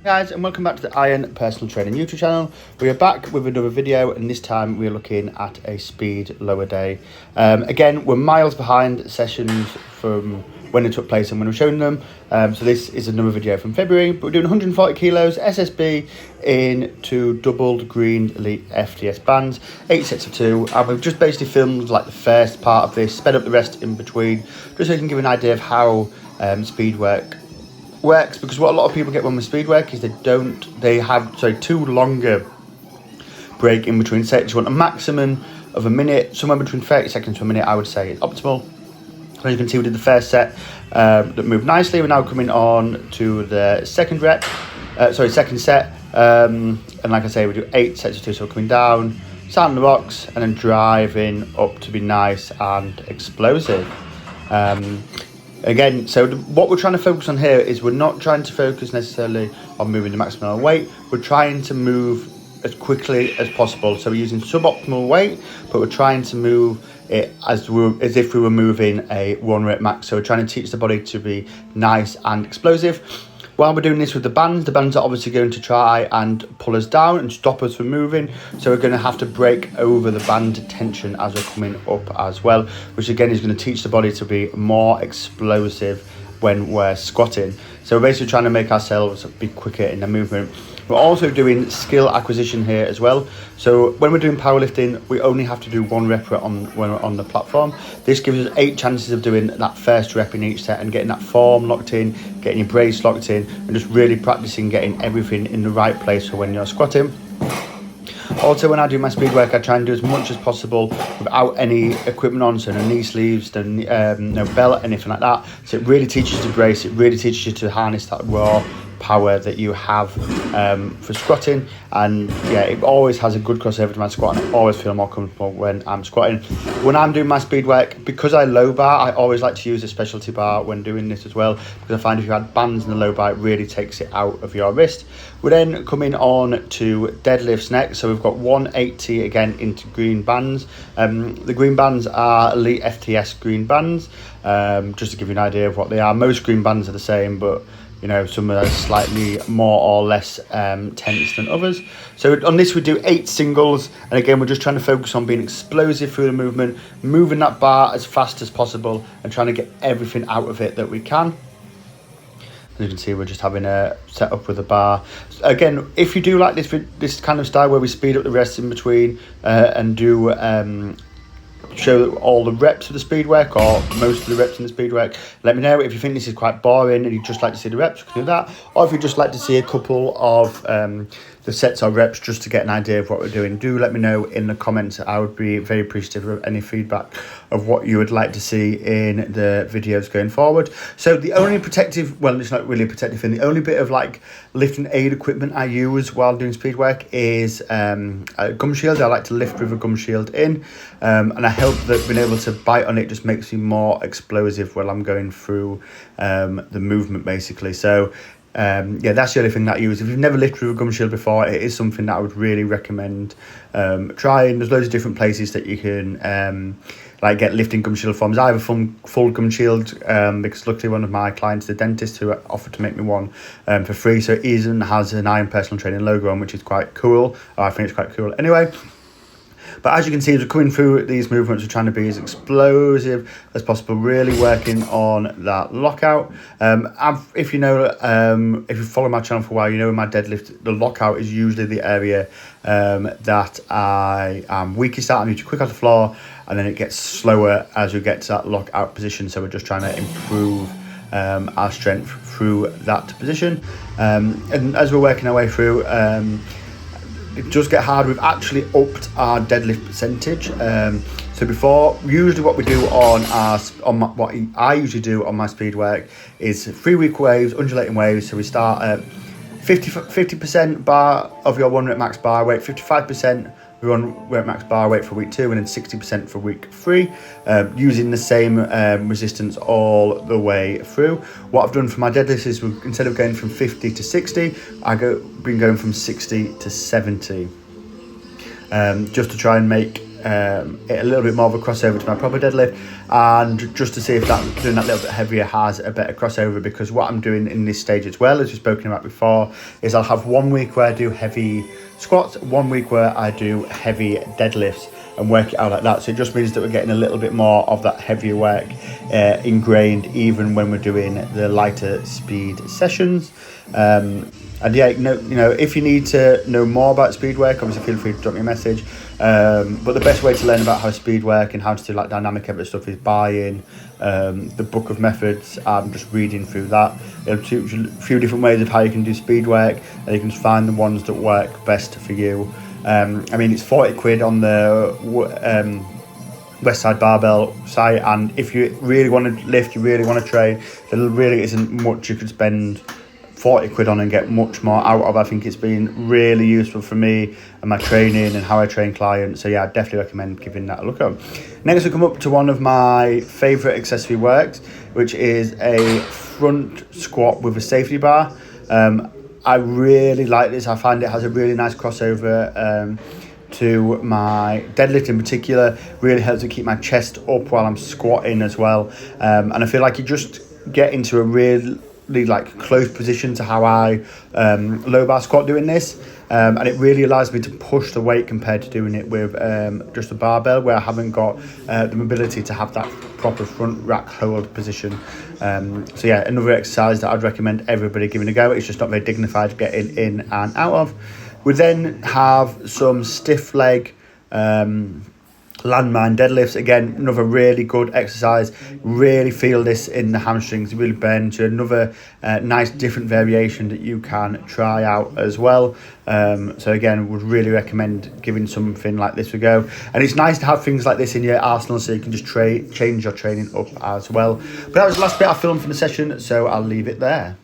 Guys, and welcome back to the Iron Personal Training YouTube channel. We are back with another video, and this time we're looking at a speed lower day. Again, we're miles behind sessions from when it took place and when we're showing them. So this is another video from February, but we're doing 140 kilos SSB into doubled green elite FTS bands, 8 sets of 2. And we've just basically filmed like the first part of this, sped up the rest in between, just so you can give an idea of how speed works, because what a lot of people get when we speed work is they have too longer break in between sets. You want a maximum of a minute, somewhere between 30 seconds to a minute, I would say is optimal. As you can see, we did the first set that moved nicely. We're now coming on to the second set, and like I say, we do 8 sets of 2, so we're coming down, sat in the box, and then driving up to be nice and explosive. Again, so what we're trying to focus on here is we're not trying to focus necessarily on moving the maximum amount of weight. We're trying to move as quickly as possible. So we're using suboptimal weight, but we're trying to move it as if we were moving a 1 rep max. So we're trying to teach the body to be nice and explosive. While we're doing this with the bands are obviously going to try and pull us down and stop us from moving. So we're going to have to break over the band tension as we're coming up as well, which again is going to teach the body to be more explosive when we're squatting. So we're basically trying to make ourselves be quicker in the movement. We're also doing skill acquisition here as well. So when we're doing powerlifting, we only have to do 1 rep when we're on the platform. This gives us 8 chances of doing that first rep in each set and getting that form locked in, getting your brace locked in, and just really practicing getting everything in the right place for when you're squatting. Also, when I do my speed work, I try and do as much as possible without any equipment on, so no knee sleeves, no belt, anything like that. So it really teaches you to brace, it really teaches you to harness that raw power that you have for squatting. And yeah, it always has a good crossover to my squat, and I always feel more comfortable when I'm squatting. When I'm doing my speed work, because I low bar, I always like to use a specialty bar when doing this as well, because I find if you add bands in the low bar, it really takes it out of your wrist. We're then coming on to deadlifts next. So we've got 180 again into green bands. The green bands are elite FTS green bands, just to give you an idea of what they are. Most green bands are the same, but you know, some are slightly more or less tense than others. So on this we do 8 singles, and again we're just trying to focus on being explosive through the movement, moving that bar as fast as possible and trying to get everything out of it that we can. As you can see, we're just having a setup with a bar. Again, if you do like this kind of style where we speed up the rest in between and do show all the reps of the speed work or most of the reps in the speed work, let me know. If you think this is quite boring and you'd just like to see the reps, you can do that. Or if you'd just like to see a couple of the sets or reps just to get an idea of what we're doing, do let me know in the comments. I would be very appreciative of any feedback of what you would like to see in the videos going forward. So the only protective, well, it's not really a protective thing, the only bit of like lifting aid equipment I use while doing speed work is a gum shield. I like to lift with a gum shield in, and I hope that being able to bite on it just makes me more explosive while I'm going through the movement basically. So yeah, that's the only thing that I use. If you've never lifted with a gum shield before, it is something that I would really recommend trying. There's loads of different places that you can like get lifting gum shield from. I have a full gum shield because luckily one of my clients, the dentist, who offered to make me one for free. So it even has an Iron Personal Training logo on, which is quite cool. I think it's quite cool anyway. But as you can see, as we're coming through these movements, we're trying to be as explosive as possible, really working on that lockout. If you follow my channel for a while, you know in my deadlift, the lockout is usually the area that I am weakest at. I'm usually quick off the floor, and then it gets slower as we get to that lockout position. So we're just trying to improve our strength through that position. And as we're working our way through, it does get hard. We've actually upped our deadlift percentage. So before, usually what we do what I usually do on my speed work is 3-week waves, undulating waves. So we start at 50% bar of your 1 rep max bar weight, 55% 1 rep max bar weight for week 2, and then 60% for week 3, using the same resistance all the way through. What I've done for my deadlifts is instead of going from 50 to 60, been going from 60 to 70, just to try and make it a little bit more of a crossover to my proper deadlift, and just to see if that doing that little bit heavier has a better crossover, because what I'm doing in this stage as well, as we've spoken about before, is I'll have 1 week where I do heavy squats, 1 week where I do heavy deadlifts, and work it out like that. So it just means that we're getting a little bit more of that heavier work ingrained even when we're doing the lighter speed sessions. And yeah, if you need to know more about speed work, obviously feel free to drop me a message. But the best way to learn about how speed work and how to do like dynamic effort stuff is buying the book of methods and just reading through that. It'll teach you a few different ways of how you can do speed work, and you can just find the ones that work best for you. It's 40 quid on the Westside Barbell site, and if you really want to lift, you really want to train, there really isn't much you could spend 40 quid on and get much more out of. I think it's been really useful for me and my training and how I train clients. So yeah, I definitely recommend giving that a look at. Next we come up to one of my favourite accessory works, which is a front squat with a safety bar. I really like this. I find it has a really nice crossover to my deadlift in particular. Really helps to keep my chest up while I'm squatting as well. And I feel like you just get into a really like close position to how I low bar squat doing this. And it really allows me to push the weight compared to doing it with just a barbell, where I haven't got the mobility to have that proper front rack hold position. So yeah, another exercise that I'd recommend everybody giving a go. It's just not very dignified getting in and out of. We then have some stiff leg landmine deadlifts. Again, another really good exercise. Really feel this in the hamstrings, really bend. Another nice different variation that you can try out as well. So again, would really recommend giving something like this a go. And it's nice to have things like this in your arsenal, so you can just change your training up as well. But that was the last bit I filmed for the session, so I'll leave it there.